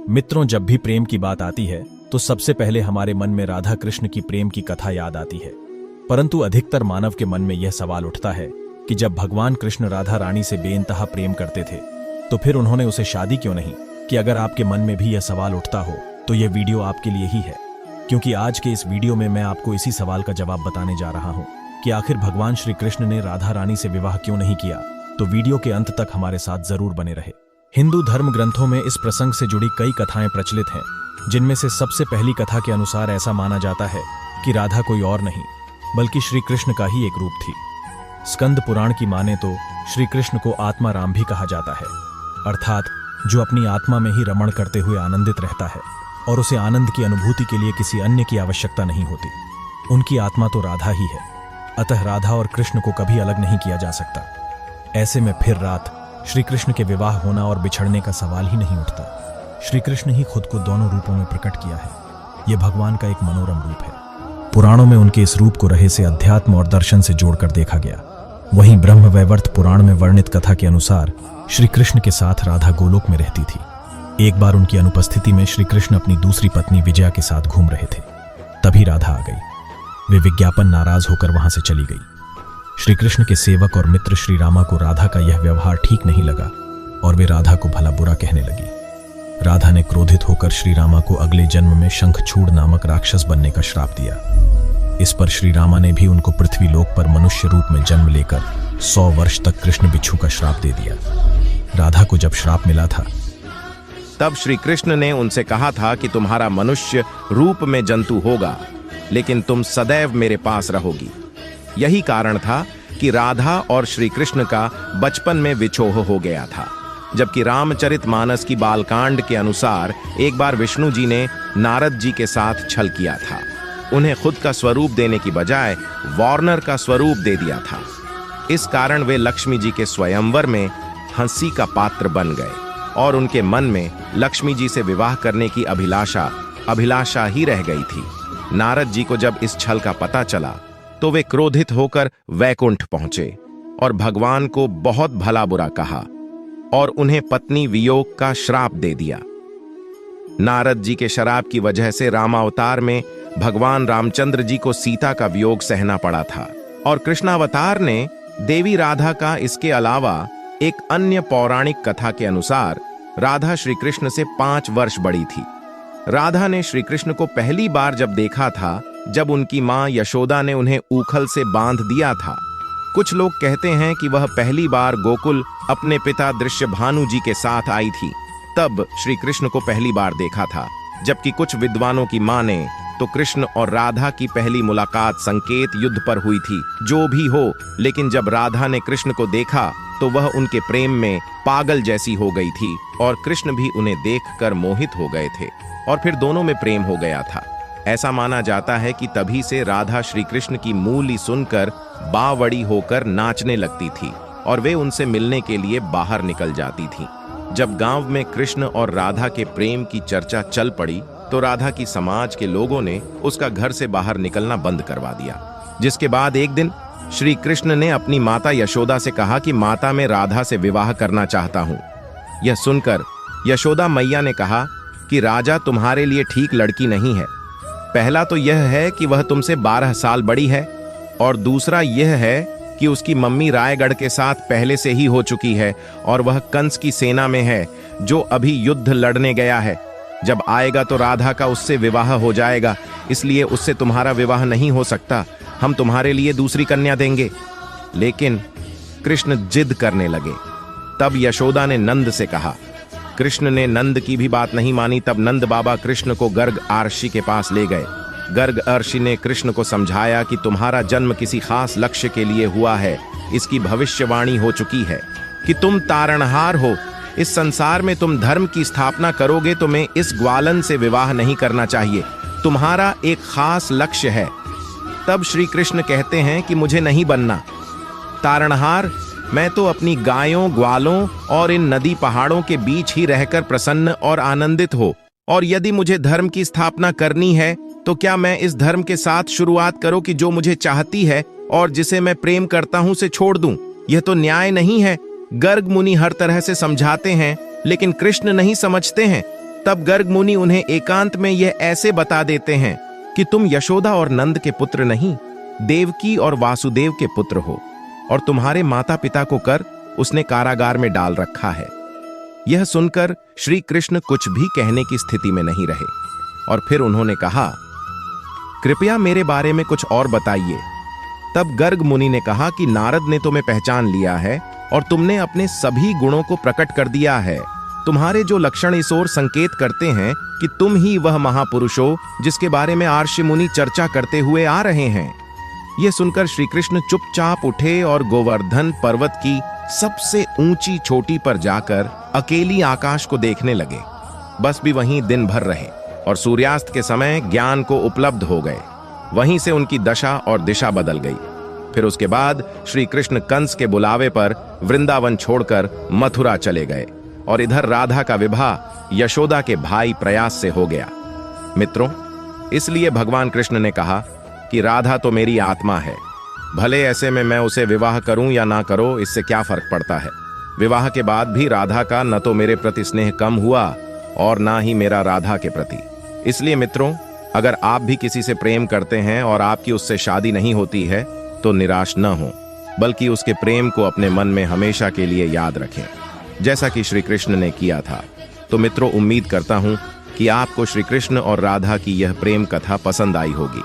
मित्रों, जब भी प्रेम की बात आती है तो सबसे पहले हमारे मन में राधा कृष्ण की प्रेम की कथा याद आती है। परंतु अधिकतर मानव के मन में यह सवाल उठता है कि जब भगवान कृष्ण राधा रानी से बेइंतहा प्रेम करते थे तो फिर उन्होंने उसे शादी क्यों नहीं कि? अगर आपके मन में भी यह सवाल उठता हो तो यह वीडियो आपके लिए ही है, क्योंकि आज के इस वीडियो में मैं आपको इसी सवाल का जवाब बताने जा रहा हूं कि आखिर भगवान श्री कृष्ण ने राधा रानी से विवाह क्यों नहीं किया। तो वीडियो के अंत तक हमारे साथ जरूर बने रहे। हिंदू धर्म ग्रंथों में इस प्रसंग से जुड़ी कई कथाएं प्रचलित हैं, जिनमें से सबसे पहली कथा के अनुसार ऐसा माना जाता है कि राधा कोई और नहीं बल्कि श्री कृष्ण का ही एक रूप थी। स्कंद पुराण की माने तो श्री कृष्ण को आत्मा राम भी कहा जाता है, अर्थात जो अपनी आत्मा में ही रमण करते हुए आनंदित रहता है और उसे आनंद की अनुभूति के लिए किसी अन्य की आवश्यकता नहीं होती। उनकी आत्मा तो राधा ही है, अतः राधा और कृष्ण को कभी अलग नहीं किया जा सकता। ऐसे में फिर रात श्री कृष्ण के विवाह होना और बिछड़ने का सवाल ही नहीं उठता। श्री कृष्ण ही खुद को दोनों रूपों में प्रकट किया है। यह भगवान का एक मनोरम रूप है। पुराणों में उनके इस रूप को रहे से अध्यात्म और दर्शन से जोड़कर देखा गया। वहीं ब्रह्म वैवर्त पुराण में वर्णित कथा के अनुसार श्री कृष्ण के साथ राधा गोलोक में रहती थी। एक बार उनकी अनुपस्थिति में श्री कृष्ण अपनी दूसरी पत्नी विजया के साथ घूम रहे थे। तभी राधा आ गई। वे विज्ञापन नाराज होकर वहां से चली गई। श्री कृष्ण के सेवक और मित्र श्री रामा को राधा का यह व्यवहार ठीक नहीं लगा और वे राधा को भला बुरा कहने लगी। राधा ने क्रोधित होकर श्री रामा को अगले जन्म में शंखचूड़ नामक राक्षस बनने का श्राप दिया। इस पर श्री रामा ने भी उनको पृथ्वी लोक पर मनुष्य रूप में जन्म लेकर 100 वर्ष तक कृष्ण बिच्छू का श्राप दे दिया। राधा को जब श्राप मिला था तब श्री कृष्ण ने उनसे कहा था कि तुम्हारा मनुष्य रूप में जंतु होगा, लेकिन तुम सदैव मेरे पास रहोगी। यही कारण था कि राधा और श्री कृष्ण का बचपन में विछोह हो गया था। जबकि रामचरितमानस की बालकांड के अनुसार एक बार विष्णु जी ने नारद जी के साथ छल किया था। उन्हें खुद का स्वरूप देने की बजाय वार्नर का स्वरूप दे दिया था। इस कारण वे लक्ष्मी जी के स्वयंवर में हंसी का पात्र बन गए और उनके मन में लक्ष्मी जी से विवाह करने की अभिलाषा ही रह गई थी। नारद जी को जब इस छल का पता चला तो वे क्रोधित होकर वैकुंठ पहुंचे और भगवान को बहुत भला बुरा कहा और उन्हें पत्नी वियोग का श्राप दे दिया। नारद जी के श्राप की वजह से रामावतार में भगवान रामचंद्र जी को सीता का वियोग सहना पड़ा था और कृष्णावतार ने देवी राधा का। इसके अलावा एक अन्य पौराणिक कथा के अनुसार राधा श्री कृष्ण से 5 वर्ष बड़ी थी। राधा ने श्री कृष्ण को पहली बार जब देखा था जब उनकी मां यशोदा ने उन्हें ऊखल से बांध दिया था। कुछ लोग कहते हैं कि वह पहली बार गोकुल अपने पिता दृश्यभानु जी के साथ आई थी, तब श्री कृष्ण को पहली बार देखा था। जबकि कुछ विद्वानों की माने तो कृष्ण और राधा की पहली मुलाकात संकेत युद्ध पर हुई थी। जो भी हो, लेकिन जब राधा ने कृष्ण को देखा तो वह उनके प्रेम में पागल जैसी हो गई थी और कृष्ण भी उन्हें देखकर मोहित हो गए थे और फिर दोनों में प्रेम हो गया था। ऐसा माना जाता है कि तभी से राधा श्री कृष्ण की मूली सुनकर बावड़ी होकर नाचने लगती थी और वे उनसे मिलने के लिए बाहर निकल जाती थीं। जब गांव में कृष्ण और राधा के प्रेम की चर्चा चल पड़ी तो राधा की समाज के लोगों ने उसका घर से बाहर निकलना बंद करवा दिया। जिसके बाद एक दिन श्री कृष्ण ने अपनी माता यशोदा से कहा कि माता, मैं राधा से विवाह करना चाहता हूं। यह सुनकर यशोदा मैया ने कहा कि राजा तुम्हारे लिए ठीक लड़की नहीं है। पहला तो यह है कि वह तुमसे 12 साल बड़ी है और दूसरा यह है कि उसकी मम्मी रायगढ़ के साथ पहले से ही हो चुकी है और वह कंस की सेना में है जो अभी युद्ध लड़ने गया है। जब आएगा तो राधा का उससे विवाह हो जाएगा, इसलिए उससे तुम्हारा विवाह नहीं हो सकता। हम तुम्हारे लिए दूसरी कन्या देंगे। लेकिन कृष्ण जिद करने लगे। तब यशोदा ने नंद से कहा। कृष्ण ने नंद की भी बात नहीं मानी। तब नंद बाबा कृष्ण को गर्ग अर्षि के पास ले गए। गर्ग अर्षि ने कृष्ण को समझाया कि तुम्हारा जन्म किसी खास लक्ष्य के लिए हुआ है। इसकी भविष्यवाणी हो चुकी है कि तुम तारणहार हो। इस संसार में तुम धर्म की स्थापना करोगे तो मैं इस ग्वालन से विवाह नहीं करना चाहिए। तुम्हारा एक खास लक्ष्य है। तब श्री कृष्ण कहते हैं कि मुझे नहीं बनना तारणहार। मैं तो अपनी गायों, ग्वालों और इन नदी पहाड़ों के बीच ही रहकर प्रसन्न और आनंदित हो। और यदि मुझे धर्म की स्थापना करनी है तो क्या मैं इस धर्म के साथ शुरुआत करो कि जो मुझे चाहती है और जिसे मैं प्रेम करता हूं से छोड़ दूं? यह तो न्याय नहीं है। गर्ग मुनि हर तरह से समझाते हैं लेकिन कृष्ण नहीं समझते हैं। तब गर्ग मुनि उन्हें एकांत में यह ऐसे बता देते हैं कि तुम यशोदा और नंद के पुत्र नहीं, देवकी और वासुदेव के पुत्र हो, और तुम्हारे माता पिता को कर उसने कारागार में डाल रखा है। यह सुनकर श्री कृष्ण कुछ भी कहने की स्थिति में नहीं रहे और फिर उन्होंने कहा, कृपया मेरे बारे में कुछ और बताइए। तब गर्ग मुनि ने कहा कि नारद ने तुम्हें पहचान लिया है और तुमने अपने सभी गुणों को प्रकट कर दिया है। तुम्हारे जो लक्षण इस ओर संकेत करते हैं कि तुम ही वह महापुरुष हो जिसके बारे में आर्षि मुनि चर्चा करते हुए आ रहे हैं। यह सुनकर श्री कृष्ण चुपचाप उठे और गोवर्धन पर्वत की सबसे ऊंची चोटी पर जाकर अकेली आकाश को देखने लगे। बस भी वहीं दिन भर रहे और सूर्यास्त के समय ज्ञान को उपलब्ध हो गए। वहीं से उनकी दशा और दिशा बदल गई। फिर उसके बाद श्री कृष्ण कंस के बुलावे पर वृंदावन छोड़कर मथुरा चले गए और इधर राधा का विवाह यशोदा के भाई प्रयास से हो गया। मित्रों, इसलिए भगवान कृष्ण ने कहा कि राधा तो मेरी आत्मा है, भले ऐसे में मैं उसे विवाह करूं या ना करो, इससे क्या फर्क पड़ता है। विवाह के बाद भी राधा का न तो मेरे प्रति स्नेह कम हुआ और ना ही मेरा राधा के प्रति। इसलिए मित्रों, अगर आप भी किसी से प्रेम करते हैं और आपकी उससे शादी नहीं होती है तो निराश न हो, बल्कि उसके प्रेम को अपने मन में हमेशा के लिए याद रखें, जैसा कि श्री कृष्ण ने किया था। तो मित्रों, उम्मीद करता हूं कि आपको श्री कृष्ण और राधा की यह प्रेम कथा पसंद आई होगी।